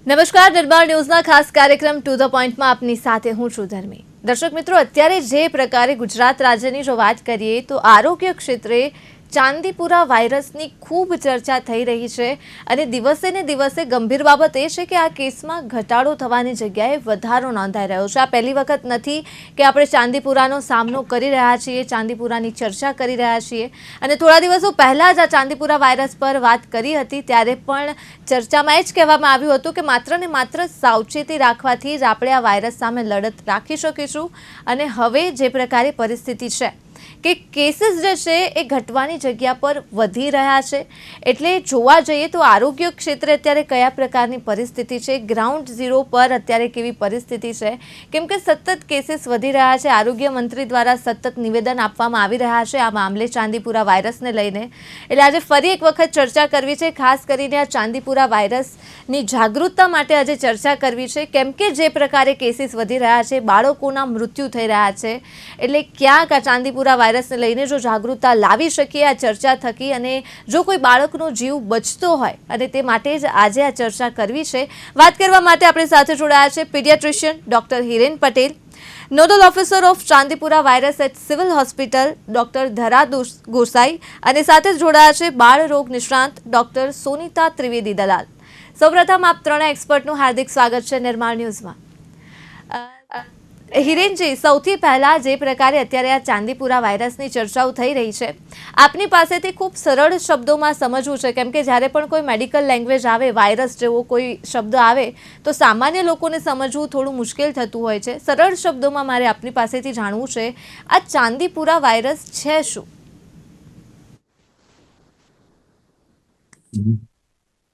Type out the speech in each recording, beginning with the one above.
નમસ્કાર, દરબાર ન્યૂઝના ખાસ કાર્યક્રમ ટુ ધ પોઈન્ટમાં આપની સાથે હું છું ધર્મી. દર્શક મિત્રો, અત્યારે જે પ્રકારે ગુજરાત રાજ્યની જો વાત કરીએ તો આરોગ્ય ક્ષેત્રે ચાંદીપુરા વાયરસની ખૂબ ચર્ચા થઈ રહી છે અને દિવસે ને દિવસે ગંભીર બાબત એ છે કે આ કેસમાં ઘટાડો થવાની જગ્યાએ વધારો નોંધાઈ રહ્યો છે. આ પહેલી વખત નથી કે આપણે ચાંદીપુરાનો સામનો કરી રહ્યા છીએ, ચાંદીપુરાની ચર્ચા કરી રહ્યા છીએ અને થોડા દિવસો પહેલાં જ આ ચાંદીપુરા વાયરસ પર વાત કરી હતી ત્યારે પણ ચર્ચામાં એ જ કહેવામાં આવ્યું હતું કે માત્ર ને માત્ર સાવચેતી રાખવાથી જ આપણે આ વાયરસ સામે લડત રાખી શકીશું. અને હવે જે પ્રકારે પરિસ્થિતિ છે કે કેસીસ જે છે એ ઘટવાની જગ્યા પર વધી રહ્યા છે. એટલે જોવા જઈએ તો આરોગ્ય ક્ષેત્રે અત્યારે કયા પ્રકારની પરિસ્થિતિ છે, ગ્રાઉન્ડ ઝીરો પર અત્યારે કેવી પરિસ્થિતિ છે, કેમ કે સતત કેસીસ વધી રહ્યા છે. આરોગ્ય મંત્રી દ્વારા સતત નિવેદન આપવામાં આવી રહ્યા છે આ મામલે ચાંદીપુરા વાયરસને લઈને. એટલે આજે ફરી એક વખત ચર્ચા કરવી છે, ખાસ કરીને આ ચાંદીપુરા વાયરસની જાગૃતતા માટે આજે ચર્ચા કરવી છે, કેમ કે જે પ્રકારે કેસીસ વધી રહ્યા છે, બાળકોના મૃત્યુ થઈ રહ્યા છે. એટલે ક્યાંક આ ચાંદીપુરા વાયરસને લઈને જો જાગૃતતા લાવી શકીએ આ ચર્ચા થકી અને જો કોઈ બાળકનો જીવ બચતો હોય અને તે માટે જ આજે આ ચર્ચા કરવી છે. વાત કરવા માટે આપણી સાથે જોડાયા છે pediatrician doctor Hiren Patel, nodal officer of Chandipura virus at civil hospital doctor Dhara Gosai અને સાથે જોડાયા છે બાળ રોગ નિષ્ણાંત ડોક્ટર સોનિતા ત્રિવેદી દલાલ. સૌપ્રથમ આપ ત્રણેય એક્સપર્ટનું હાર્દિક સ્વાગત છે નિર્માણ ન્યૂઝમાં. હિરેનજી, સૌથી પહેલા જે પ્રકારે અત્યારે આ ચાંદીપુરા વાયરસની ચર્ચાઓ થઈ રહી છે, આપની પાસેથી ખૂબ સરળ શબ્દોમાં સમજવું છે, કેમ કે જ્યારે પણ કોઈ મેડિકલ લેંગ્વેજ આવે, વાયરસ જેવો કોઈ શબ્દ આવે તો સામાન્ય લોકોને સમજવું થોડું મુશ્કેલ થતું હોય છે. સરળ શબ્દોમાં મારે આપની પાસેથી જાણવું છે, આ ચાંદીપુરા વાયરસ છે શું?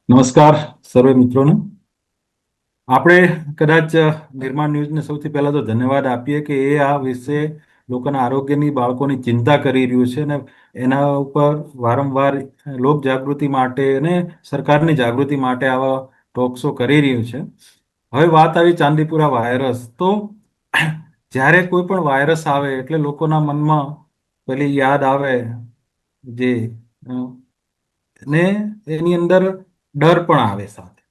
નમસ્કાર સર્વે મિત્રોને. આપણે કદાચ નિર્માણ ન્યૂઝને સૌથી પહેલા તો ધન્યવાદ આપીએ કે એ આ વિશે લોકોના આરોગ્યની, બાળકોની ચિંતા કરી રહ્યું છે અને એના ઉપર વારંવાર લોક જાગૃતિ માટે અને સરકારની જાગૃતિ માટે આવા ટોક શો કરી રહ્યું છે. હવે વાત આવી ચાંદીપુરા વાયરસ, તો જ્યારે કોઈ પણ વાયરસ આવે એટલે લોકોના મનમાં પેલી યાદ આવે જે ને એની અંદર ડર પણ આવે સાથે.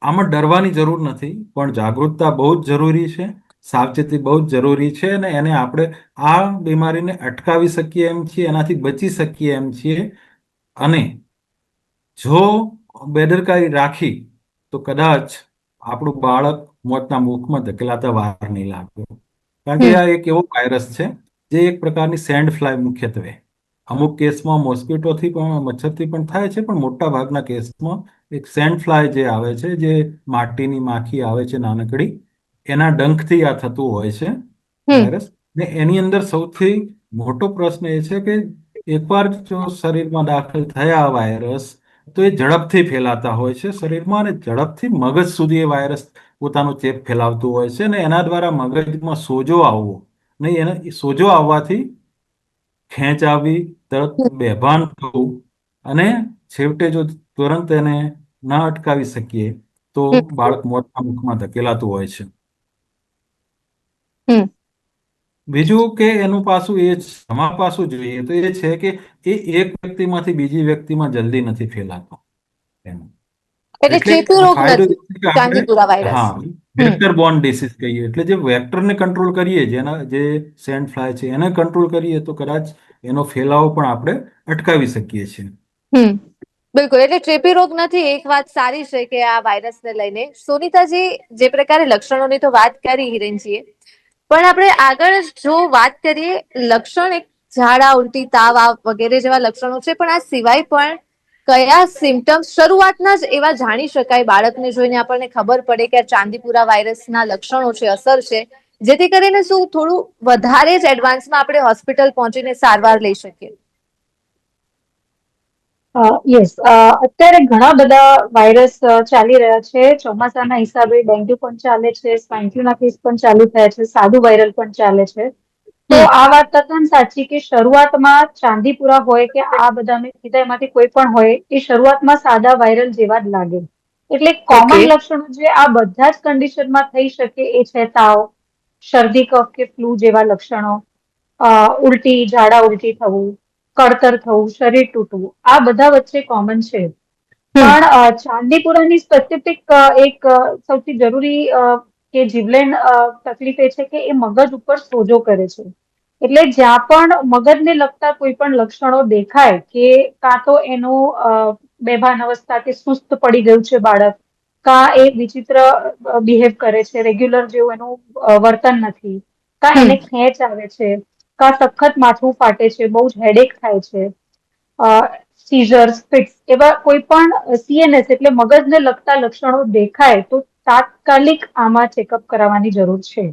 આમાં ડરવાની જરૂર નથી, પણ જાગૃતતા બહુ જ જરૂરી છે, સાવચેતી બહુ જ જરૂરી છે અને એને આપણે આ બીમારીને અટકાવી શકીએ એમ છીએ, એનાથી બચી શકીએ એમ છીએ. અને જો બેદરકારી રાખી તો કદાચ આપણું બાળક મોતના મુખમાં ધકેલાતા વાર નહીં લાગે. કારણ કે આ એક એવો વાયરસ છે જે એક પ્રકારની સેન્ડ ફ્લાય, મુખ્યત્વે અમુક કેસમાં મોસ્કીટોથી પણ, મચ્છરથી પણ થાય છે, પણ મોટા ભાગના કેસમાં એક સેન્ડ ફ્લાય જે આવે છે, જે માટીની માખી આવે છે નાનકડી, એના ડંખથી આ થતું હોય છે વાયરસ. ને એની અંદર સૌથી મોટો પ્રશ્ન એ છે કે એકવાર જો શરીરમાં દાખલ થયા વાયરસ તો એ ઝડપથી ફેલાતા હોય છે શરીરમાં અને ઝડપથી મગજ સુધી એ વાયરસ પોતાનો ચેપ ફેલાવતું હોય છે અને એના દ્વારા મગજમાં સોજો આવવો, નહીં એને સોજો આવવાથી ખેંચ આવી, તરત બેભાન થવું અને છેવટે જો તુરંત એને ના અટકાવી શકીએ તો બાળક મોતના મુખમાં ધકેલાતું હોય છે. બીજું કે એનું પાછું એ અમારા પાછું જોઈએ તો એ છે કે એ એક વ્યક્તિમાંથી બીજી વ્યક્તિમાં જલ્દી નથી ફેલાતો. એટલે એટલે ચેપી રોગ ફાયદો એ નથી છે કે આપણે, ચાંદીપુરા વાયરસ. હા, વેક્ટર બોર્ન ડિસીઝ કહીએ, એટલે જે વેક્ટરને કંટ્રોલ કરીએ, જેના જે સેન્ડ ફ્લાય છે એને કંટ્રોલ કરીએ તો કદાચ એનો ફેલાવો પણ આપણે અટકાવી શકીએ છીએ. બિલકુલ, એટલે ચેપી રોગ નથી. એક વાત સારી છે કે આ વાયરસને લઈને સોનિતાજી જે પ્રકારે લક્ષણોની તો વાત કરી હિરેનજીએ, પણ આપણે આગળ જો વાત કરીએ, લક્ષણ એક ઝાડા, ઉલટી, તાવ વગેરે જેવા લક્ષણો છે, પણ આ સિવાય પણ કયા સિમ્ટમ્સ શરૂઆતના જ એવા જાણી શકાય, બાળકને જોઈને આપણને ખબર પડે કે આ ચાંદીપુરા વાયરસના લક્ષણો છે, અસર છે, જેથી કરીને શું થોડું વધારે જ એડવાન્સમાં આપણે હોસ્પિટલ પહોંચીને સારવાર લઈ શકીએ? યસ, અત્યારે ઘણા બધા વાયરસ ચાલી રહ્યા છે. ચોમાસાના હિસાબે ડેન્ગ્યુ પણ ચાલે છે, સ્વાઇન ફ્લૂના કેસ પણ ચાલુ થયા છે, સાદું વાયરલ પણ ચાલે છે. તો આ વાત તદ્દન સાચી કે શરૂઆતમાં ચાંદીપુરા હોય કે આ બધા મેં કીધા એમાંથી કોઈ પણ હોય, એ શરૂઆતમાં સાદા વાયરલ જેવા જ લાગે. એટલે કોમન લક્ષણો જે આ બધા જ કન્ડિશનમાં થઈ શકે એ છે તાવ, શરદી, કફ કે ફ્લૂ જેવા લક્ષણો, ઉલટી, ઝાડા ઉલટી થવું, કળતર થવું, શરીર તૂટવું, આ બધા વચ્ચે કોમન છે. પણ ચાંદીપુરાની સ્પેસિફિક એક સૌથી જરૂરી કે જીવલેણ તકલીફ એ છે કે એ મગજ ઉપર સોજો કરે છે. એટલે જ્યાં પણ મગજને લગતા કોઈ પણ લક્ષણો દેખાય કે કાં તો એનું બેભાન અવસ્થા કે સુસ્ત પડી ગયું છે બાળક, કાં એ વિચિત્ર બિહેવ કરે છે, રેગ્યુલર જેવું એનું વર્તન નથી, કાં એને ખેંચ આવે છે, કાં સખત માથું ફાટે છે, બહુ જ હેડેક થાય છે, સીઝર્સ, ફિટ્સ, એવા કોઈ પણ સીએનએસ એટલે મગજને લગતા લક્ષણો દેખાય તો તાત્કાલિક આમાં ચેકઅપ કરાવવાની જરૂર છે.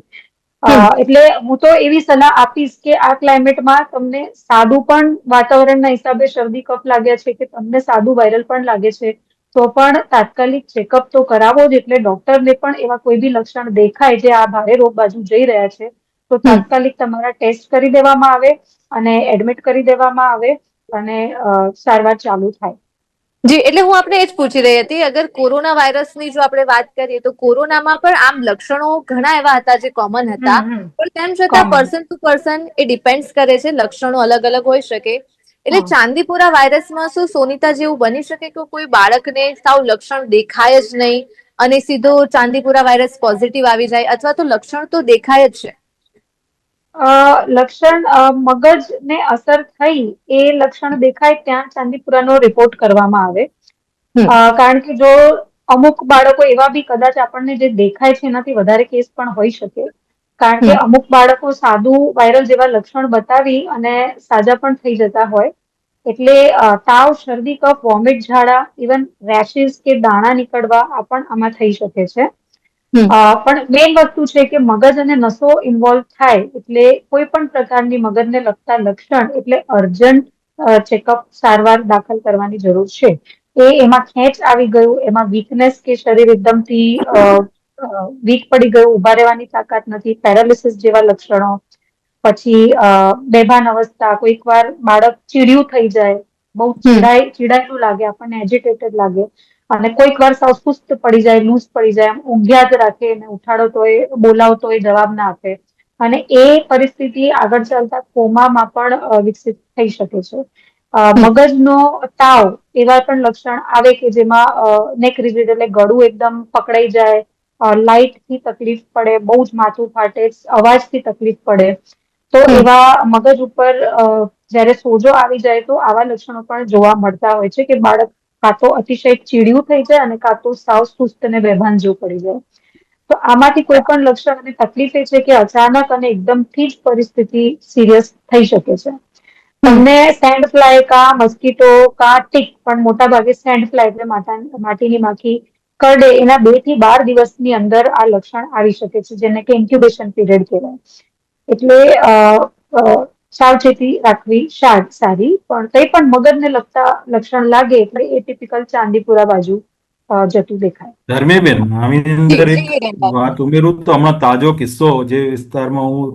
એટલે હું તો એવી સલાહ આપીશ કે આ ક્લાઇમેટમાં તમને સાદું પણ વાતાવરણના હિસાબે શરદી કફ લાગ્યા છે કે તમને સાદું વાયરલ પણ લાગે છે તો પણ તાત્કાલિક ચેકઅપ તો કરાવો જ. એટલે ડોક્ટરને પણ એવા કોઈ બી લક્ષણ દેખાય જે આ ભારે રોગ બાજુ જઈ રહ્યા છે તો તાત્કાલિક તમારા ટેસ્ટ કરી દેવામાં આવે અને એડમિટ કરી દેવામાં આવે અને સારવાર ચાલુ થાય. જી, એટલે હું આપણે એ જ પૂછી રહી હતી, અગર કોરોના વાયરસની જો આપણે વાત કરીએ તો કોરોનામાં પણ આમ લક્ષણો ઘણા એવા હતા જે કોમન હતા, પણ તેમ છતાં common. Person to person A depend કરે છે, લક્ષણો અલગ અલગ હોઈ શકે. એટલે ચાંદીપુરા વાયરસમાં શું સોનિતા જેવું બની શકે કે કોઈ બાળકને સાવ લક્ષણ દેખાય જ નહીં અને સીધો ચાંદીપુરા વાયરસ પોઝિટિવ આવી જાય, અથવા તો લક્ષણ તો દેખાય જ છે? લક્ષણ મગજને અસર થઈ એ લક્ષણ દેખાય ત્યાં ચાંદીપુરાનો રિપોર્ટ કરવામાં આવે. કારણ કે જો અમુક બાળકો એવા બી કદાચ આપણને જે દેખાય છે એનાથી વધારે કેસ પણ હોઈ શકે. કારણ કે અમુક બાળકો સાદું વાયરલ જેવા લક્ષણ બતાવી અને સાજા પણ થઈ જતા હોય. એટલે તાવ, શરદી, કફ, વોમિટ, ઝાડા, ઇવન રેશિસ કે દાણા નીકળવા આ પણ આમાં થઈ શકે છે. પણ મેઇન વસ્તુ છે કે મગજ અને નસો ઇન્વોલ્વ થાય એટલે કોઈ પણ પ્રકારની મગજને લગતા લક્ષણ એટલે અર્જન્ટ ચેકઅપ, સારવાર દાખલ કરવાની જરૂર છે. એમાં ખેંચ આવી ગયું, એમાં વીકનેસ કે શરીર એકદમથી વીક પડી ગયું, ઉભા રહેવાની તાકાત નથી, પેરાલિસિસ જેવા લક્ષણો, પછી બેભાન અવસ્થા, કોઈક વાર બાળક ચીડિયું થઈ જાય, બહુ ચીડાયેલું લાગે, આપણને એજિટેટેડ લાગે, અને કોઈક વાર સાવ સુસ્ત પડી જાય, લૂઝ પડી જાય, ઊંઘ્યા જ રાખે, એને ઉઠાડો તોય, બોલાવો તોય જવાબ ના આપે, અને એ પરિસ્થિતિ આગળ ચાલતા કોમામાં પણ વિકસિત થઈ શકે છે. મગજનો તાવ એવા પણ લક્ષણ આવે કે જેમાં નેક રિજીડ એટલે ગળું એકદમ પકડાઈ જાય, લાઇટથી તકલીફ પડે, બહુ જ માથું ફાટે, અવાજથી તકલીફ પડે, તો એવા મગજ ઉપર જ્યારે સોજો આવી જાય તો આવા લક્ષણો પણ જોવા મળતા હોય છે કે બાળક કાં તો અતિશય ચીડિયું થઈ જાય અને કાં તો સાવ સુસ્ત અને બેભાન જેવું પડી જાય. તો આમાંથી કોઈ પણ લક્ષણ અને તકલીફ એ છે કે અચાનક અને એકદમથી જ પરિસ્થિતિ સિરિયસ થઈ શકે છે. તમને સેન્ડ ફ્લાય કાં મસ્કીટો કાં ટીક, પણ મોટા ભાગે સેન્ડ ફ્લાય એટલે માટીની માખી કરડે એના 2 થી 12 દિવસની અંદર આ લક્ષણ આવી શકે છે, જેને કે ઇન્ક્યુબેશન પીરિયડ કહેવાય. એટલે સાવચેતી રાખવી સારી, પણ કંઈ પણ મગજને લગતા લક્ષણ લાગે એટલે એ ટિપિકલ ચાંદીપુરા બાજુ જતું દેખાય. ધર્મીબેન, આની અંદર એક વાત ઉમેરું તો હમણાં તાજો કિસ્સો, જે વિસ્તારમાં હું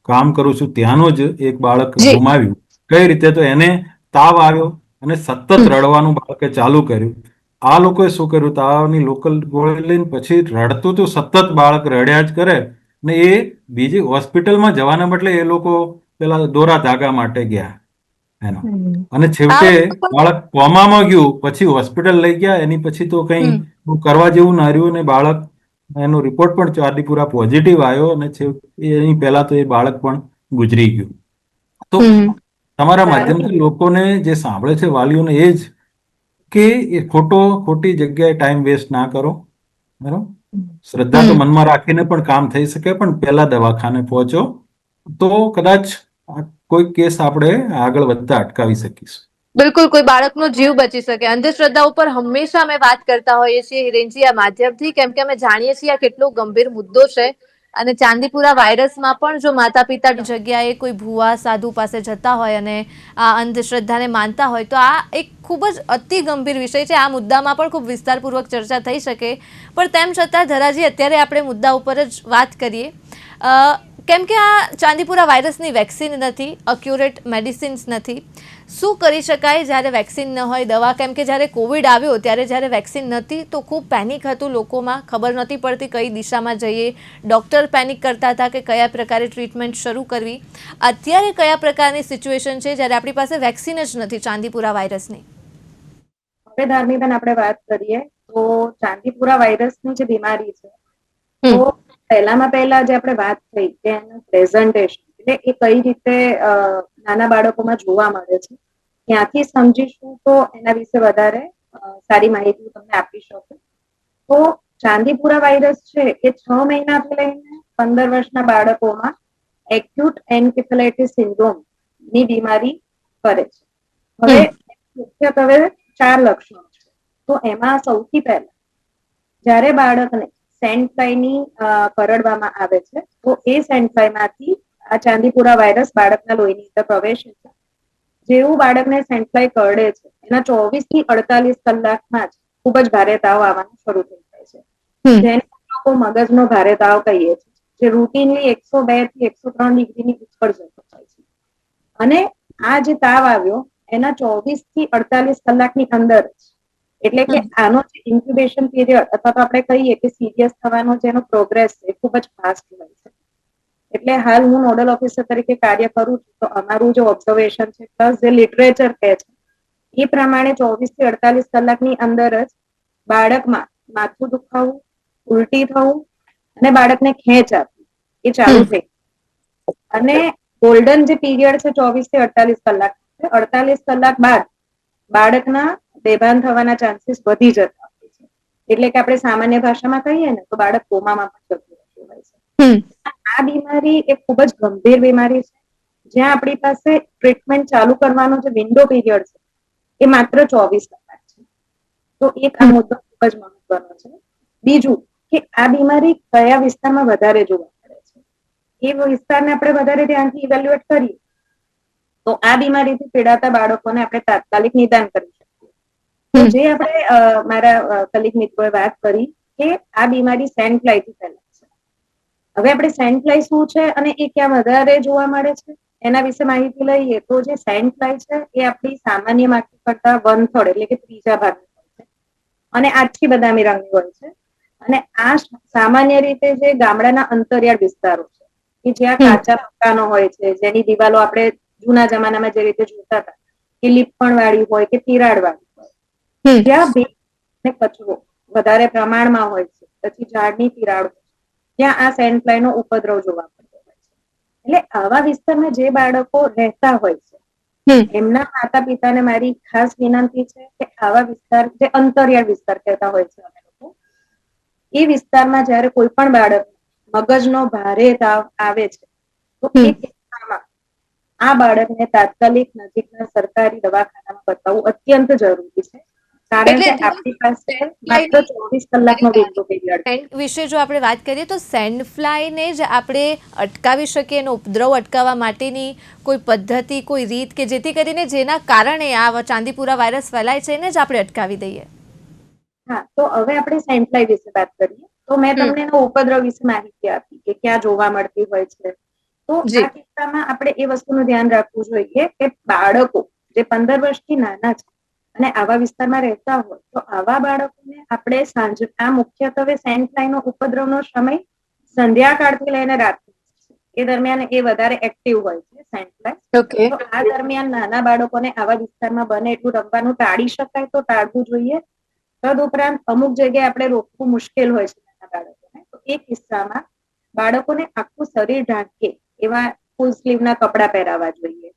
કામ કરું છું ત્યાંનો જ એક બાળક ગુમાવ્યું. કઈ રીતે? તો એને તાવ આવ્યો અને સતત રડવાનું બાળકે ચાલુ કર્યું. આ લોકોએ શું કર્યું, તાવની લોકલ ગોળી લઈને પછી રડતું તો સતત બાળક રડ્યા જ કરે, ને એ બીજી હોસ્પિટલમાં જવાના બદલે એ લોકો પેલા દોરા ધાગા માટે ગયા એનો, અને છેવટે બાળક કોમામાં ગયું, પછી હોસ્પિટલ લઈ ગયા, એની પછી તો કંઈ કરવા જેવું ના રહ્યું, ને બાળક એનો રિપોર્ટ પણ ચાંદીપુરા પોઝિટિવ આવ્યો, અને એની પહેલા તો એ બાળક પણ ગુજરી ગયું. તો તમારા માધ્યમથી લોકોને જે સાંભળે છે, વાલીઓને એ જ કે એ ખોટી જગ્યાએ ટાઈમ વેસ્ટ ના કરો. બરાબર? શ્રદ્ધા તો મનમાં રાખીને પણ કામ થઈ શકે, પણ પહેલા દવાખાને પહોંચો તો કદાચ કોઈ કેસ આપણે આગળ વધતા અટકાવી શકીશું. બિલકુલ, કોઈ બાળકનો જીવ બચી શકે. અંધશ્રદ્ધા ઉપર હંમેશા અમે વાત કરતા હોઈએ છીએ હિરેનજી આ માધ્યમથી, કેમ કે અમે જાણીએ છીએ આ કેટલો ગંભીર મુદ્દો છે. અને ચાંદીપુરા વાયરસમાં પણ જો માતા પિતાની જગ્યાએ કોઈ ભુવા સાધુ પાસે જતા હોય અને આ અંધશ્રદ્ધાને માનતા હોય તો આ એક ખૂબ જ અતિ ગંભીર વિષય છે. આ મુદ્દામાં પણ ખૂબ વિસ્તારપૂર્વક ચર્ચા થઈ શકે, પણ તેમ છતાં ધરાજી અત્યારે આપણે મુદ્દા ઉપર જ વાત કરીએ, કેમ કે આ ચાંદીપુરા વાયરસની વેક્સિન નથી, અક્યુરેટ મેડિસિન્સ નથી. શું કરી શકાય જ્યારે વેક્સિન ન હોય? દવા, કેમ કે જ્યારે કોવિડ આવ્યો ત્યારે જ્યારે વેક્સિન નહોતી તો ખૂબ પેનિક હતું લોકોમાં, ખબર નહોતી પડતી કઈ દિશામાં જઈએ, ડૉક્ટર પેનિક કરતા હતા કે કયા પ્રકારે ટ્રીટમેન્ટ શરૂ કરવી. અત્યારે કયા પ્રકારની સિચ્યુએશન છે જ્યારે આપણી પાસે વેક્સિન જ નથી ચાંદીપુરા વાયરસની? હવે ધાર્મીબેન આપણે વાત કરીએ તો ચાંદીપુરા વાયરસની જે બીમારી છે તો પહેલા જે આપણે વાત થઈ કે એનું પ્રેઝન્ટેશન એટલે એ કઈ રીતે નાના બાળકોમાં જોવા મળે છે ત્યાંથી સમજીશું તો એના વિશે વધારે સારી માહિતી તમને આપી શકું. તો ચાંદીપુરા વાયરસ છે એ 6 મહિનાથી લઈને 15 વર્ષના બાળકોમાં એક્યુટ એન્કેફેલાઇટિસ સિન્ડ્રોમ ની બીમારી કરે છે. હવે મુખ્યત્વે 4 લક્ષણો છે. તો એમાં સૌથી પહેલા જ્યારે બાળકને સેન્ટ ફ્લાયની કરડવામાં આવે છે તો એ સેન્ટ ફ્લાયમાંથી આ ચાંદીપુરા વાયરસ બાળકના લોહીની અંદર પ્રવેશે છે. જેવું બાળકને સેન્ટ ફ્લાય કરડે છે એના 24 થી 48 કલાકમાં જ ખૂબ જ ભારે તાવ આવવાનું શરૂ થઈ જાય છે, જેને લોકો મગજનો ભારે તાવ કહીએ છીએ, જે રૂટીનલી 102 થી 103 ડિગ્રીની ઉપર જતો હોય છે. અને આ જે તાવ આવ્યો એના 24 થી 48 કલાકની અંદર જ એટલે કે આનો જે ઇન્ક્યુબેશન પીરિયડ અથવા તો આપણે કહીએ કે સિરિયસ થવાનો જેનો પ્રોગ્રેસ છે ખૂબ જ ફાસ્ટ હોય છે. એટલે હાલ હું નોડલ ઓફિસર તરીકે કાર્ય કરું છું તો અમારું જે ઓબ્ઝર્વેશન છે પ્લસ જે લિટરેચર કહે છે એ પ્રમાણે 24 થી 48 કલાકની અંદર જ બાળકમાં માથું દુખાવું, ઉલટી થવું અને બાળકને ખેંચ આપવી એ ચાલુ થઈ. અને ગોલ્ડન જે પીરિયડ છે 24 થી 48 કલાક 48 કલાક બાદ બાળકના બેભાન થવાના ચાન્સીસ વધી જતા હોય છે. એટલે કે આપણે સામાન્ય ભાષામાં કહીએ ને તો બાળક કોમામાં પણ જતું રહેતું હોય છે. આ બીમારી એ ખૂબ જ ગંભીર બીમારી છે જ્યાં આપણી પાસે ટ્રીટમેન્ટ ચાલુ કરવાનો જે વિન્ડો પીરિયડ છે એ માત્ર 24 કલાક છે. તો એક આ મુદ્દો ખૂબ જ મહત્વનો છે. બીજું કે આ બીમારી કયા વિસ્તારમાં વધારે જોવા મળે છે એ વિસ્તારને આપણે વધારે ધ્યાનથી ઇવેલ્યુએટ કરીએ તો આ બીમારીથી પીડાતા બાળકોને આપણે તાત્કાલિક નિદાન કરી શકીએ. તો જે આપણે મારા કલીગ મિત્રોએ વાત કરી કે આ બીમારી સેન્ટ ફ્લાયથી ફેલાય છે. હવે આપણે સેન્ટ ફ્લાય શું છે અને એ ક્યાં વધારે જોવા મળે છે એના વિશે માહિતી લઈએ તો જે સેન્ટ ફ્લાય છે એ આપણી સામાન્ય માખી કરતા 1/3 એટલે કે ત્રીજા ભાગની હોય છે અને આછી બદામી રંગની હોય છે. અને આ સામાન્ય રીતે જે ગામડાના અંતરિયાળ વિસ્તારો છે કે જ્યાં કાચા મકાનો હોય છે, જેની દિવાલો આપણે જૂના જમાનામાં જે રીતે જોતા હતા કે લીપણ વાળી હોય કે તિરાડ વાળી હોય, જ્યાં ભેજ અને કચરો વધારે પ્રમાણમાં હોય છે, પછી ઝાડની તિરાડ ત્યાં આ સેન્ટ ફ્લાયનો ઉપદ્રવ જોવા મળતો હોય છે. એટલે આવા વિસ્તારમાં જે બાળકો રહેતા હોય છે એમના માતા પિતાને મારી ખાસ વિનંતી છે કે આવા વિસ્તાર જે અંતરિયાળ વિસ્તાર કહેતા હોય છે અમે લોકો એ વિસ્તારમાં જ્યારે કોઈ પણ બાળક મગજનો ભારે તાવ આવે છે તો એ કિસ્સામાં આ બાળકને તાત્કાલિક નજીકના સરકારી દવાખાનામાં બતાવવું અત્યંત જરૂરી છે. કારણ કે આપણી પાસે માત્ર 24 કલાકનો વિન્ડો પીરિયડ વિશે જો આપણે વાત કરીએ તો સેન્ડ ફ્લાયને જ આપણે અટકાવી શકીએ, એનો ઉપદ્રવ અટકાવવા માટેની કોઈ પદ્ધતિ, કોઈ રીત કે જેથી કરીને જેના કારણે આ ચાંદીપુરા વાયરસ ફેલાય છે એને જ આપણે અટકાવી દઈએ. હા, તો હવે આપણે સેન્ટ ફ્લાય વિશે વાત કરીએ. તો મેં તમને એનો ઉપદ્રવ વિશે માહિતી આપી કે ક્યાં જોવા મળતી હોય છે. તો આ કિસ્સામાં આપણે એ વસ્તુનું ધ્યાન રાખવું જોઈએ કે બાળકો જે 15 વર્ષથી નાના છે અને આવા વિસ્તારમાં રહેતા હોય તો આવા બાળકોને આપણે સાંજે આ મુખ્યત્વે સેન્ટ ફ્લાયનો ઉપદ્રવનો સમય સંધ્યાકાળથી લઈને રાત એ દરમિયાન એ વધારે એક્ટિવ હોય છે સેન્ટ ફ્લાય. તો આ દરમિયાન નાના બાળકોને આવા વિસ્તારમાં બને એટલું રમવાનું ટાળી શકાય તો ટાળવું જોઈએ. તદુપરાંત અમુક જગ્યાએ આપણે રોકવું મુશ્કેલ હોય છે નાના બાળકોને તો એ કિસ્સામાં બાળકોને આખું શરીર ઢાંકે એવા ફૂલ સ્લીવના કપડા પહેરાવવા જોઈએ,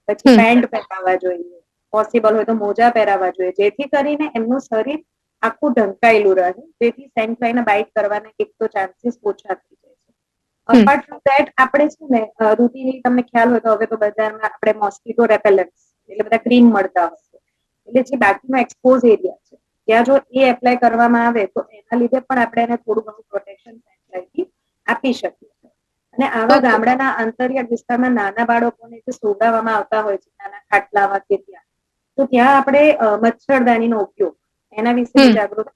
પછી પેન્ટ પહેરાવવા જોઈએ, પોસિબલ હોય તો મોજા પહેરાવવા જોઈએ, જેથી કરીને એમનું શરીર આખું ઢંકાયેલું રહે, જેથી સેન્ટ ફ્લાયને બાઇટ કરવાના એક તો ચાન્સીસ ઓછા થઈ જાય છે. અપાર્ટ ફ્રોમ ધેટ આપણે છે ને રૂટીનલી તમને ખ્યાલ હોય તો હવે તો બજારમાં આપણે મોસ્કીટો રેપેલન્ટ્સ એટલે બધા ક્રીમ મળતા હોય છે, એટલે જે બાકીનો એક્સપોઝ એરિયા છે ત્યાં જો એ એપ્લાય કરવામાં આવે તો એના લીધે પણ આપણે એને થોડું ઘણું પ્રોટેક્શન સેન્ટ ફ્લાયથી આપી શકીએ છીએ. અને આવા ગામડાના અંતરિયાળ વિસ્તારમાં નાના બાળકોને જે સુવડાવવામાં આવતા હોય છે નાના ખાટલામાં કે ત્યાં તો ત્યાં આપણે મચ્છરદાનીનો ઉપયોગ એના વિશે જાગૃત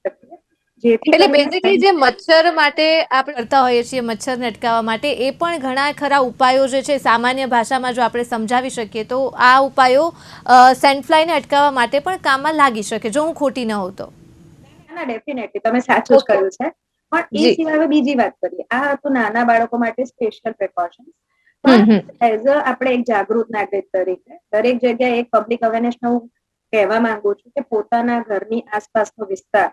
શકીએ. એટલે બેઝિકલી જે મચ્છર માટે આપણે કરતા હોઈએ છીએ, મચ્છરને અટકાવવા માટે એ પણ ઘણા ખરા ઉપાયો જે છે સામાન્ય ભાષામાં જો આપણે સમજાવી શકીએ તો આ ઉપાયો સેન્ટ ફ્લાયને અટકાવવા માટે પણ કામમાં લાગી શકે, જો હું ખોટી ન હોઉં તો. ના, ડેફિનેટલી તમે સાચું જ કહ્યું છે. પણ એ સિવાય બીજી વાત કરીએ, આ હતું નાના બાળકો માટે સ્પેશિયલ પ્રિકોશન્સ. પણ એઝ અ આપણે એક જાગૃત નાગરિક તરીકે દરેક જગ્યાએ એક પબ્લિક અવેરનેસનું કહેવા માંગુ છું કે પોતાના ઘરની આસપાસનો વિસ્તાર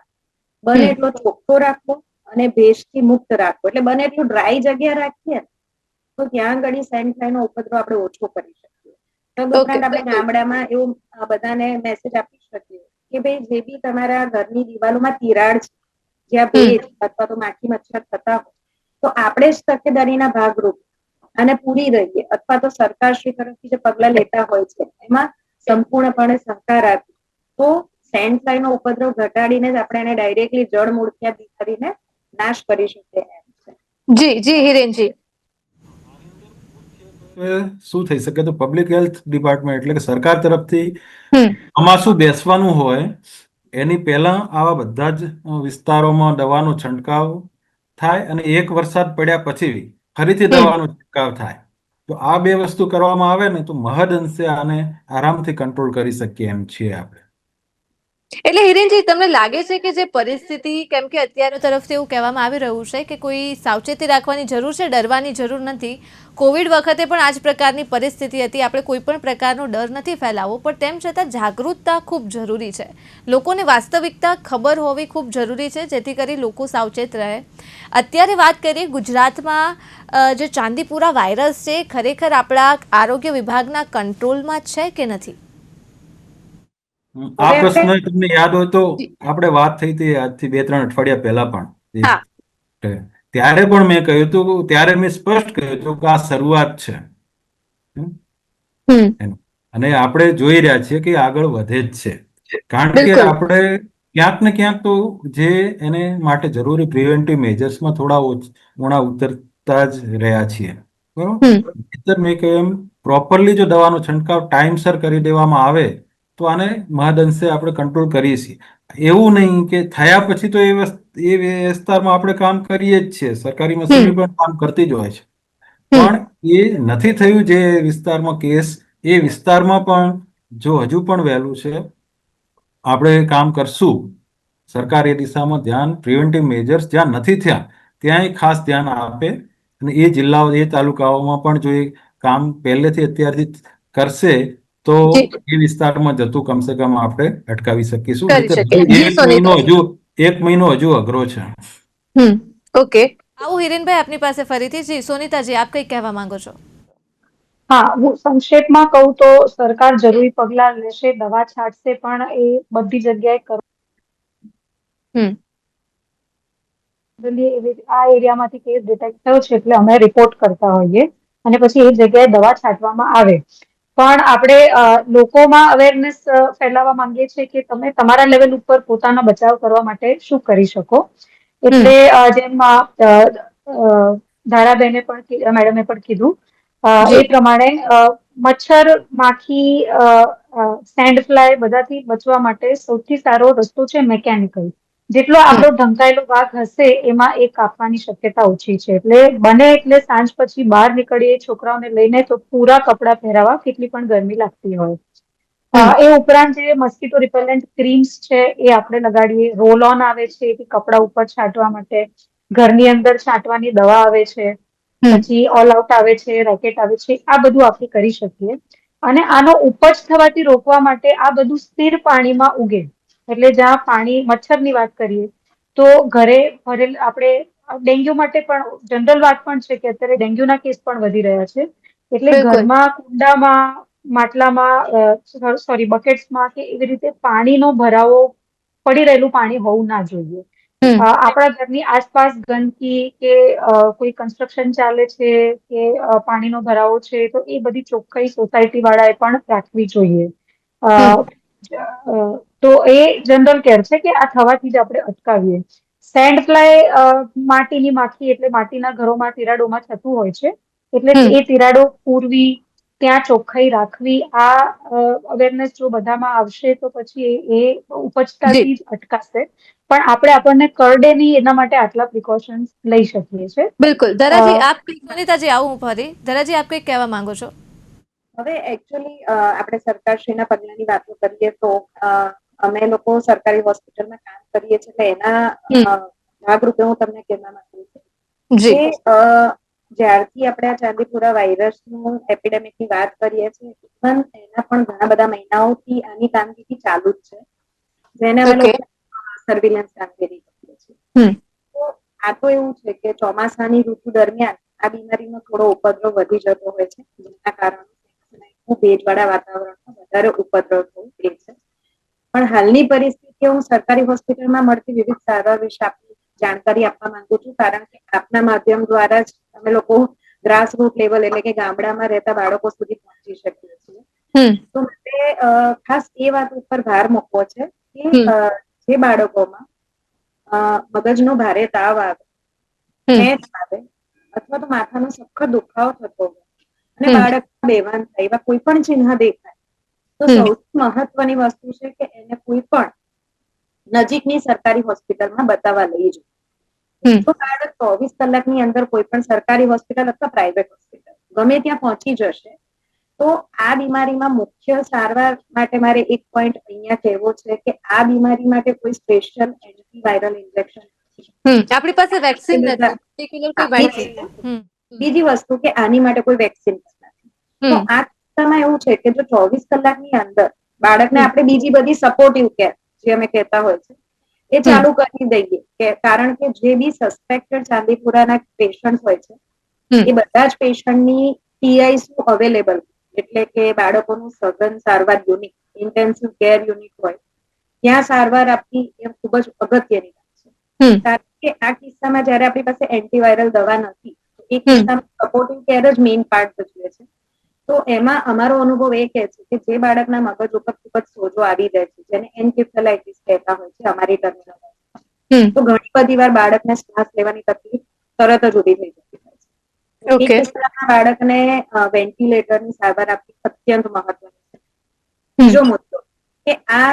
બને એટલો ચોખ્ખો રાખવો અને ભેજથી મુક્ત રાખવો. એટલે બને એટલું ડ્રાય જગ્યા રાખીએ તો ત્યાં આગળ સેન્ડફ્લાયનો ઉપદ્રવ આપણે ઓછો કરી શકીએ. તદુપરાંત આપણે ગામડામાં એવું બધાને મેસેજ આપી શકીએ કે ભાઈ જે બી તમારા ઘરની દિવાલોમાં તિરાડ છે, જ્યાં ભેજ અથવા તો માખી મચ્છર થતા હોય, તો આપણે જ તકેદારીના ભાગરૂપ અને પૂરી રહીએ અથવા તો સરકારશ્રી તરફથી જે પગલા લેતા હોય છે એમાં સંપૂર્ણપણે સહકાર આપી તો સેન્ડફ્લાયનો ઉપદ્રવ ઘટાડીને જ આપણે એને ડાયરેક્ટલી જળ મૂળથી બિખારીને નાશ કરી શકીએ એમ છે. જી જી હિરેનજી. શું થઈ શકે તો પબ્લિક હેલ્થ ડિપાર્ટમેન્ટ એટલે કે સરકાર તરફથી આમાં શું બેસવાનું હોય એની પહેલા આવા બધા જ વિસ્તારોમાં દવાનો છંટકાવ થાય અને એક વરસાદ પડ્યા પછી ફરીથી દવાનો છંટકાવ થાય. તો આ બે વસ્તુ કરવામાં આવે ને તો મહદ અંશે આને આરામથી કંટ્રોલ કરી શકીએ એમ છીએ આપણે. એટલે હિરેનજી, તમને લાગે છે કે જે પરિસ્થિતિ, કેમ કે અત્યાર તરફથી એવું કહેવામાં આવી રહ્યું છે કે કોઈ સાવચેતી રાખવાની જરૂર છે, ડરવાની જરૂર નથી. કોવિડ વખતે પણ આ જ પ્રકારની પરિસ્થિતિ હતી, આપણે કોઈ પણ પ્રકારનો ડર નથી ફેલાવવો, પણ તેમ છતાં જાગૃતતા ખૂબ જરૂરી છે. લોકોને વાસ્તવિકતા ખબર હોવી ખૂબ જરૂરી છે, જેથી કરી લોકો સાવચેત રહે. અત્યારે વાત કરીએ ગુજરાતમાં જે ચાંદીપુરા વાયરસ છે, ખરેખર આપણા આરોગ્ય વિભાગના કંટ્રોલમાં છે કે નથી? આ પ્રશ્ન તમને યાદ હોય તો આપણે વાત થઈ હતી આજથી 2-3 અઠવાડિયા પહેલા પણ. ત્યારે પણ મેં કહ્યું હતું, ત્યારે મેં સ્પષ્ટ કહ્યું હતું કે આ શરૂઆત છે અને આપણે જોઈ રહ્યા છીએ કે આગળ વધે જ છે. કારણ કે આપણે ક્યાંક ને ક્યાંક તો જે એને માટે જરૂરી પ્રિવેન્ટિવ મેજર્સમાં થોડા ઓછા ઉતરતા જ રહ્યા છીએ. બરોબર. મેં કહ્યું એમ પ્રોપરલી જો દવાનો છંટકાવ ટાઈમસર કરી દેવામાં આવે તો આને મહદઅંશે આપણે કંટ્રોલ કરીએ છીએ. એવું નહીં કે થયા પછી તો એ વિસ્તારમાં આપણે કામ કરીએ જ છીએ, સરકારી મશીનરી પણ કામ કરતી જ હોય છે, પણ એ નથી થયું જે વિસ્તારમાં કેસ, એ વિસ્તારમાં પણ જો હજુ પણ વહેલું છે આપણે કામ કરશું. સરકાર એ દિશામાં ધ્યાન, પ્રિવેન્ટિવ મેજર્સ જ્યાં નથી થયા ત્યાં ખાસ ધ્યાન આપે અને એ જિલ્લાઓ, એ તાલુકાઓમાં પણ જો એ કામ પહેલેથી અત્યારથી કરશે તો એ વિસ્તારમાં જતું કમસે કમ આપણે અટકાવી શકીશું. એક મહિનો હજુ અઘરો છે. ઓકે, આવું હિરેનભાઈ આપની પાસે ફરીથી. જી સોનિતાજી, આપ કંઈક કહેવા માંગો છો? હા, હું સંક્ષેપમાં કહું તો સરકાર જરૂરી પગલા લેશે, દવા છાંટશે, પણ એ બધી જગ્યાએ આ એરિયામાંથી કેસ ડિટેક્ટ થયો છે એટલે અમે રિપોર્ટ કરતા હોઈએ અને પછી એ જગ્યાએ દવા છાંટવામાં આવે. પણ આપણે લોકોમાં અવેરનેસ ફેલાવવા માંગીએ છીએ કે તમે તમારા લેવલ ઉપર પોતાનો બચાવ કરવા માટે શું કરી શકો. એટલે જેમ ધારાબેને પણ, મેડમે પણ કીધું એ પ્રમાણે મચ્છર, માખી, સેન્ડ ફ્લાય બધાથી બચવા માટે સૌથી સારો રસ્તો છે મેકેનિકલ. જેટલો આપણો ઢંકાયેલો ભાગ હશે એમાં એ કાપવાની શક્યતા ઓછી છે. એટલે બને એટલે સાંજ પછી બહાર નીકળીએ છોકરાઓને લઈને તો પૂરા કપડાં પહેરાવા, કેટલી પણ ગરમી લાગતી હોય. એ ઉપરાંત જે મસ્કીટો રિપેલન્ટ ક્રીમ્સ છે એ આપણે લગાડીએ. રોલ ઓન આવે છે કે કપડા ઉપર છાંટવા માટે, ઘરની અંદર છાંટવાની દવા આવે છે, પછી ઓલ આઉટ આવે છે, રેકેટ આવે છે, આ બધું આપણે કરી શકીએ. અને આનો ઉપજ થવાથી રોકવા માટે આ બધું સ્થિર પાણીમાં ઉગે. એટલે જ્યાં પાણી, મચ્છરની વાત કરીએ તો ઘરે ભરેલ, આપણે ડેન્ગ્યુ માટે પણ જનરલ વાત પણ છે કે અત્યારે ડેન્ગ્યુના કેસ પણ વધી રહ્યા છે. એટલે ઘરમાં, કુંડામાં, માટલામાં, સોરી બકેટ્સમાં કે એવી રીતે પાણીનો ભરાવો, પડી રહેલું પાણી હોવું ના જોઈએ. આપણા ઘરની આસપાસ ગંદકી કે કોઈ કન્સ્ટ્રક્શન ચાલે છે કે પાણીનો ભરાવો છે તો એ બધી ચોખ્ખાઈ સોસાયટી વાળાએ પણ રાખવી જોઈએ. તો એ જનરલ કેર છે કે આ થવાથી જ આપણે અટકાવીએ. સેન્ડ ફ્લાય માટીની માખી, એટલે માટીના ઘરોમાં, તિરાડોમાં થતું હોય છે. એટલે એ તિરાડો પૂરવી, ત્યાં ચોખ્ખાઈ રાખવી, આ અવેરનેસ જો બધામાં આવશે તો પછી એ ઉપજતાથી જ અટકાશે. પણ આપણે આપણને કરડે નહીં એના માટે આટલા પ્રિકોશન્સ લઈ શકીએ છીએ. બિલકુલ. ધરાજી, આપ સુનિતાજી, આવું ફરી. ધરાજી, આપ કંઈક કહેવા માંગો છો? હવે એકચ્યુઅલી આપણે સરકારશ્રીના પગલાની વાતો કરીએ તો અમે લોકો સરકારી હોસ્પિટલમાં કામ કરીએ છીએ એટલે એના ભાગરૂપે હું તમને કહેવા માંગુ છું કે જ્યારથી આપણે આ ચાંદીપુરા વાયરસનું એપિડેમિકની વાત કરીએ છીએ, ઇવન એના પણ ઘણા બધા મહિનાઓથી આની કામગીરી ચાલુ જ છે, જેને અમે Okay. લોકો સર્વેલન્સ કામગીરી કરીએ છીએ. હમ. તો આ તો એવું છે કે ચોમાસાની ઋતુ દરમિયાન આ બીમારીનો થોડો ઉપદ્રવ વધી જતો હોય છે, જેના કારણે ભેજવાળા વાતાવરણમાં વધારે ઉપદ્રવ થવું એ છે. પણ હાલની પરિસ્થિતિઓ હું સરકારી હોસ્પિટલમાં મળતી વિવિધ સારવાર વિશે આપની જાણકારી આપવા માંગુ છું, કારણ કે આપના માધ્યમ દ્વારા જ અમે લોકો ગ્રાસ રૂટ લેવલ એટલે કે ગામડામાં રહેતા બાળકો સુધી પહોંચી શકીએ છીએ. તો મારે ખાસ એ વાત ઉપર ભાર મૂકવો છે કે જે બાળકોમાં મગજનો ભારે તાવ આવે, ખેંચ આવે અથવા તો માથાનો સખત દુખાવો થતો હોય અને બાળક બેભાન થાય એવા કોઈ પણ ચિહ્ન દેખાય, તો સૌથી મહત્વની વસ્તુ છે કે એને કોઈ પણ નજીકની સરકારી હોસ્પિટલમાં બતાવવા લઈ જવું. જો બાળક 24 કલાકની અંદર કોઈ પણ સરકારી હોસ્પિટલ અથવા પ્રાઇવેટ હોસ્પિટલ ગમે ત્યાં પહોંચી જશે, તો આ બીમારીમાં મુખ્ય સારવાર માટે મારે એક પોઈન્ટ અહીંયા કહેવો છે કે આ બીમારી માટે કોઈ સ્પેશિયલ એન્ટીવાયરલ ઇન્જેક્શન આપણી પાસે વેક્સિન નથી, particular કોઈ વેક્સિન. બીજી વસ્તુ કે આની માટે કોઈ વેક્સિન નથી. તો આ કિસ્સામાં એવું છે કે જો 24 કલાકની અંદર બાળકને આપણે બીજી બધી સપોર્ટિવ કેર જે અમે કહેતા હોય છે એ ચાલુ કરી દઈએ, કે કારણ કે જે બી સસ્પેક્ટેડ ચાંદીપુરાના પેશન્ટ હોય છે એ બધા જ પેશન્ટની PICU અવેલેબલ, એટલે કે બાળકોનું સઘન સારવાર યુનિટ, ઇન્ટેન્સિવ કેર યુનિટ હોય ત્યાં સારવાર આપવી એ ખૂબ જ અગત્યની વાત છે. કારણ કે આ કિસ્સામાં જયારે આપણી પાસે એન્ટીવાયરલ દવા નથી, એ કિસ્સામાં સપોર્ટિવ કેર જ મેઇન પાર્ટ ભજવે છે. તો એમાં અમારો અનુભવ એ કહે છે કે જે બાળકના મગજ ઉપર ખૂબ જ સોજો આવી જાય છે, જેને એન્કેફેલાઇટિસ કહેતા હોય છે અમારી ટર્મિનોલોજીમાં, તો ઘણી બધી વાર બાળકને શ્વાસ લેવાની તકલીફ તરત જ ઊભી થઈ જતી હોય છે. તો એ કિસ્સામાં બાળકને વેન્ટિલેટરની સારવાર આપવી અત્યંત મહત્વની છે. બીજો મુદ્દો કે આ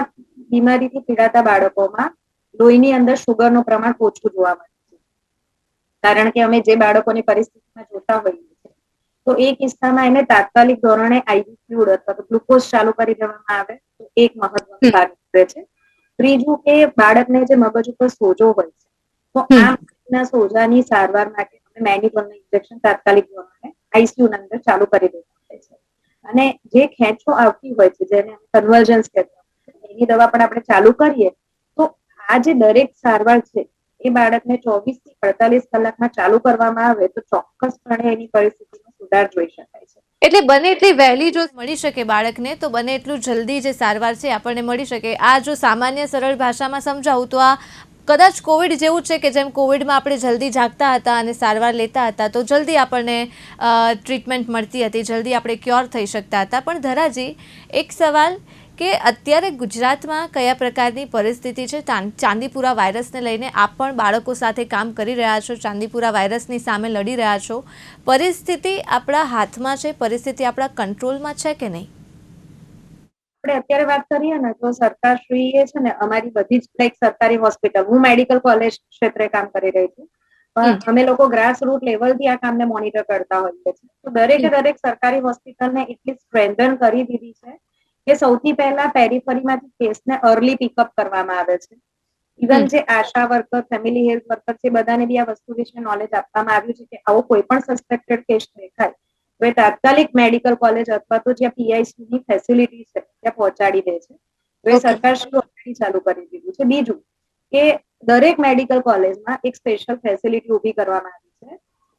બીમારીથી પીડાતા બાળકોમાં લોહીની અંદર શુગરનું પ્રમાણ ઓછું જોવા મળે છે, કારણ કે અમે જે બાળકોની પરિસ્થિતિમાં જોતા હોઈએ છીએ, તો એ કિસ્સામાં એને તાત્કાલિક ધોરણે IV ફ્લુઇડ અથવા તો ગ્લુકોઝ ચાલુ કરી દેવામાં આવે તો એક મહત્વનું કાર્ય કરે છે. ત્રીજું કે બાળકને જે મગજ ઉપર સોજો હોય છે, તો આ સોજાની સારવાર માટે અમે મેનિટોલનું ઇન્જેક્શન તાત્કાલિક ધોરણે ICU ની અંદર ચાલુ કરી દેવામાં આવે છે. અને જે ખેંચો આવતી હોય છે, જેને કન્વર્જન્સ કહેતા હોય છે, એની દવા પણ આપણે ચાલુ કરીએ તો આ જે દરેક સારવાર છે એ બાળકને 24 થી 48 કલાકમાં ચાલુ કરવામાં આવે તો ચોક્કસપણે એની પરિસ્થિતિમાં સુધાર જોઈ શકાય છે. એટલે બને એટલી વહેલી જો મળી શકે બાળકને, તો બને એટલું જલ્દી જે સારવાર છે આપણને મળી શકે. આ જો સામાન્ય સરળ ભાષામાં સમજાવું તો આ કદાચ કોવિડ જેવું છે કે જેમ કોવિડમાં આપણે જલ્દી જાગતા હતા અને સારવાર લેતા હતા તો જલ્દી આપણને ટ્રીટમેન્ટ મળતી હતી, જલ્દી આપણે ક્યોર થઈ શકતા હતા. પણ ધરાજી, એક સવાલ કે અત્યારે ગુજરાતમાં કયા પ્રકારની પરિસ્થિતિ છે ચાંદીપુરા વાયરસને લઈને? આપ પણ બાળકો સાથે કામ કરી રહ્યા છો, ચાંદીપુરા વાયરસની સામે લડી રહ્યા છો. પરિસ્થિતિ આપણા હાથમાં છે, પરિસ્થિતિ આપણા કંટ્રોલમાં છે કે નહીં? આપણે અત્યારે વાત કરીએ ને તો સરકારશ્રીએ છે ને અમારી બધી જ લાઈક સરકારી હોસ્પિટલ, હું મેડિકલ કોલેજ ક્ષેત્રે કામ કરી રહી છું, પણ અમે લોકો ગ્રાસ રૂટ લેવલથી આ કામને મોનિટર કરતા હોઈએ છીએ. તો દરેક સરકારી હોસ્પિટલને એટલી સ્ટ્રેન્થન કરી દીધી છે કે સૌથી પહેલા પેરીફરીમાંથી કેસને અર્લી પિકઅપ કરવામાં આવે છે. ઇવન જે આશા વર્કર, ફેમિલી હેલ્થ વર્કર છે, બધાને બી આ વસ્તુ વિશે નોલેજ આપવામાં આવ્યું છે કે આવો કોઈ પણ સસ્પેક્ટેડ કેસ દેખાય તો એ તાત્કાલિક મેડિકલ કોલેજ અથવા તો જ્યાં PICU ની ફેસિલિટી છે ત્યાં પહોંચાડી દે છે. તો એ સરકારશ્રીએ ઓલરેડી ચાલુ કરી દીધું છે. બીજું કે દરેક મેડિકલ કોલેજમાં એક સ્પેશિયલ ફેસિલિટી ઊભી કરવામાં આવી છે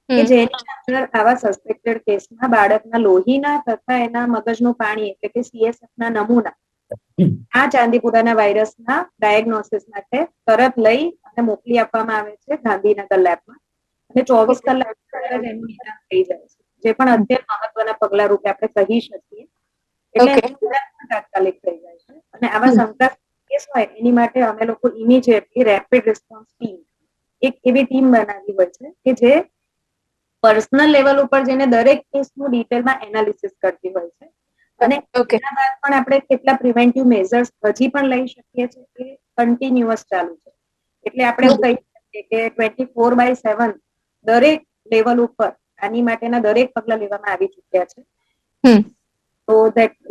કે જેની અંદર આવા સસ્પેક્ટેડ કેસમાં બાળકના લોહીના તથા એના મગજનું પાણી એટલે કે CSF ના નમૂના આ ચાંદીપુરાના વાયરસના ડાયગ્નોસિસ માટે તરત લઈ અને મોકલી આપવામાં આવે છે ગાંધીનગર લેબમાં, અને 24 કલાક એનું નિદાન થઈ જાય છે, જે પણ અત્યંત મહત્વના પગલા રૂપે આપણે કહી શકીએ. એટલે તાત્કાલિક થઈ જાય છે. અને આવા શંકાસ્પદ કેસ હોય એની માટે અમે લોકો ઇમિડિયેટલી રેપિડ રિસ્પોન્સ ટીમ, એક એવી ટીમ બનાવી હોય છે કે જે પર્સનલ લેવલ ઉપર જઈને દરેક કેસનું ડિટેલમાં એનાલિસિસ કરતી હોય છે. અને એના બાદ પણ આપણે કેટલા પ્રિવેન્ટિવ મેઝર્સ હજી પણ લઈ શકીએ છીએ એ કન્ટિન્યુઅસ ચાલુ છે. એટલે આપણે એવું કહી શકીએ કે 24/7 દરેક લેવલ ઉપર આની માટેના દરેક પગલા લેવામાં આવી ચૂક્યા છે. તો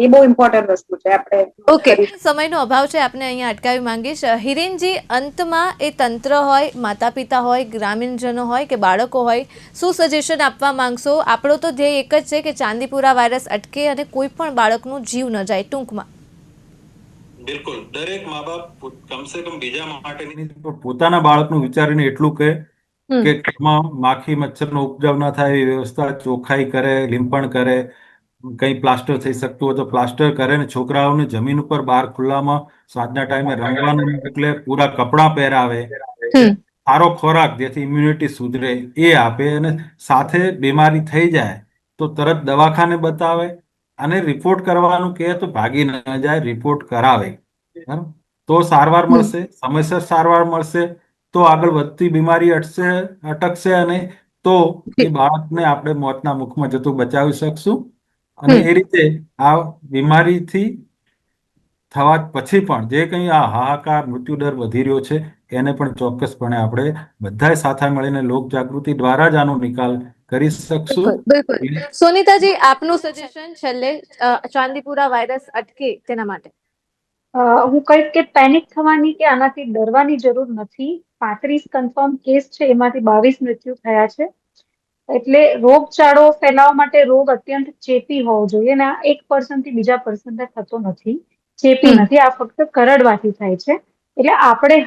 એ બહુ ઇમ્પોર્ટન્ટ વસ્તુ છે આપણે. ઓકે, સમયનો અભાવ છે, આપને અહીંયા અટકાવી માંગીશ. હિરેનજી, અંતમાં એ તંત્ર હોય, માતા પિતા હોય, ગ્રામીણજનો હોય કે બાળકો હોય, શું સજેશન આપવા માંગશો? આપણો તો ધ્યેય એક જ છે કે ચાંદીપુરા વાયરસ અટકે અને કોઈ પણ બાળકનું જીવ ન જાય. ટૂંકમાં બિલકુલ, દરેક મા બાપ કમસે કમ બીજા માટેની પોતાના બાળકનું વિચારીને એટલું કહે કે ઘરમાં માખી મચ્છરનો ઉપદ્રવ ન થાય એવી વ્યવસ્થા, ચોખ્ખાઈ કરે, લીંપણ કરે, કંઈ પ્લાસ્ટર થઈ શકતું હોય તો પ્લાસ્ટર કરે, ને છોકરાઓને જમીન ઉપર બહાર ખુલ્લામાં સાંજના ટાઈમે રમવાનું એટલે પૂરા કપડાં પહેરાવે, સારો ખોરાક જેથી ઇમ્યુનિટી સુધરે એ આપે, અને સાથે બીમારી થઈ જાય તો તરત દવાખાને બતાવે, અને રિપોર્ટ કરવાનું કહે તો ભાગી ન જાય, રિપોર્ટ કરાવે. બરાબર? તો સારવાર મળશે, સમયસર સારવાર મળશે તો આગળ વધતી બીમારી અટકશે, અને તો એ બાળકને આપણે મોતના મુખમાં જતું બચાવી શકશું. અને એ રીતે આ બીમારીથી થવા પછી પણ જે કંઈ આ હાહાકાર મૃત્યુદર વધી રહ્યો છે એને પણ ચોક્કસપણે આપણે બધાએ સાથે મળીને લોક જાગૃતિ દ્વારા જ આનો નિકાલ કરી શકશું. બિલકુલ. સોનિતાજી, આપનું સજેશન છેલ્લે ચાંદીપુરા વાયરસ અટકે તેના માટે. હું કહીશ કે પેનિક થવાની કે આનાથી ડરવાની જરૂર નથી. 35 કન્ફર્મ કેસ છે, એમાંથી 22 મૃત્યુ થયા છે. એટલે રોગચાળો ફેલાવવા માટે રોગ અત્યંત ચેપી હોવો જોઈએ, અને આ એક પર્સન થી બીજા પર્સનને થતો નથી, ચેપી નથી, આ ફક્ત કરડવાથી થાય છે. એટલે આપણે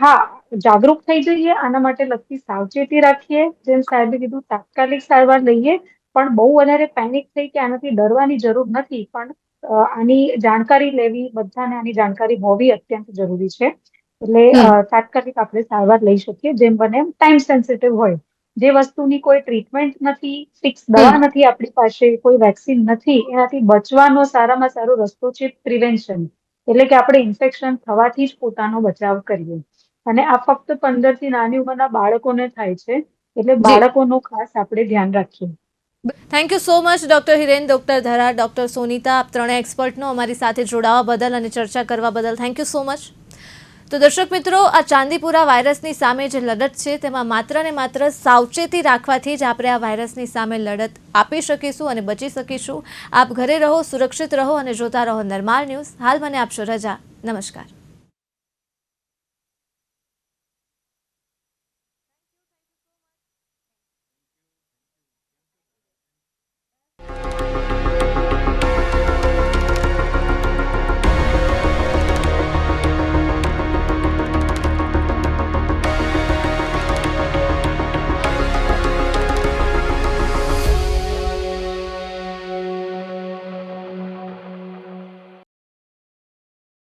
જાગૃત થઈ જઈએ, આના માટે લગતી સાવચેતી રાખીએ, જેમ સાહેબે કીધું તાત્કાલિક સારવાર લઈએ, પણ બહુ વધારે પેનિક થઈ કે આનાથી ડરવાની જરૂર નથી. પણ આની જાણકારી લેવી, બધાને આની જાણકારી હોવી અત્યંત જરૂરી છે. એટલે તાત્કાલિક આપણે સારવાર લઈ શકીએ, જેમ બને એમ ટાઈમ સેન્સિટિવ હોય. જે વસ્તુની કોઈ ટ્રીટમેન્ટ નથી, ફિક્સ દવા નથી આપણી પાસે, કોઈ વેક્સિન નથી, એનાથી બચવાનો સારામાં સારો રસ્તો છે પ્રિવેન્શન. એટલે કે આપણે ઇન્ફેક્શન થવાથી જ પોતાનો બચાવ કરીએ. અને આ ફક્ત 15 થી નાની ઉંમરના બાળકોને થાય છે, એટલે બાળકોનું ખાસ આપણે ધ્યાન રાખીએ. Thank you so much doctor Hiren, doctor ધરા, ડોક્ટર સોનિતા, આપ ત્રણેય એક્સપર્ટનો અમારી સાથે જોડાવા બદલ અને ચર્ચા કરવા બદલ થેન્ક યુ સો મચ. તો દર્શક મિત્રો, આ ચાંદીપુરા વાયરસની સામે જે લડત છે તેમાં માત્ર ને માત્ર સાવચેતી રાખવાથી જ આપણે આ વાયરસની સામે લડત આપી શકીશું અને બચી શકીશું. આપ ઘરે રહો, સુરક્ષિત રહો અને જોતા રહો નિર્માણ ન્યૂઝ. હાલ મને આપશો રજા. નમસ્કાર.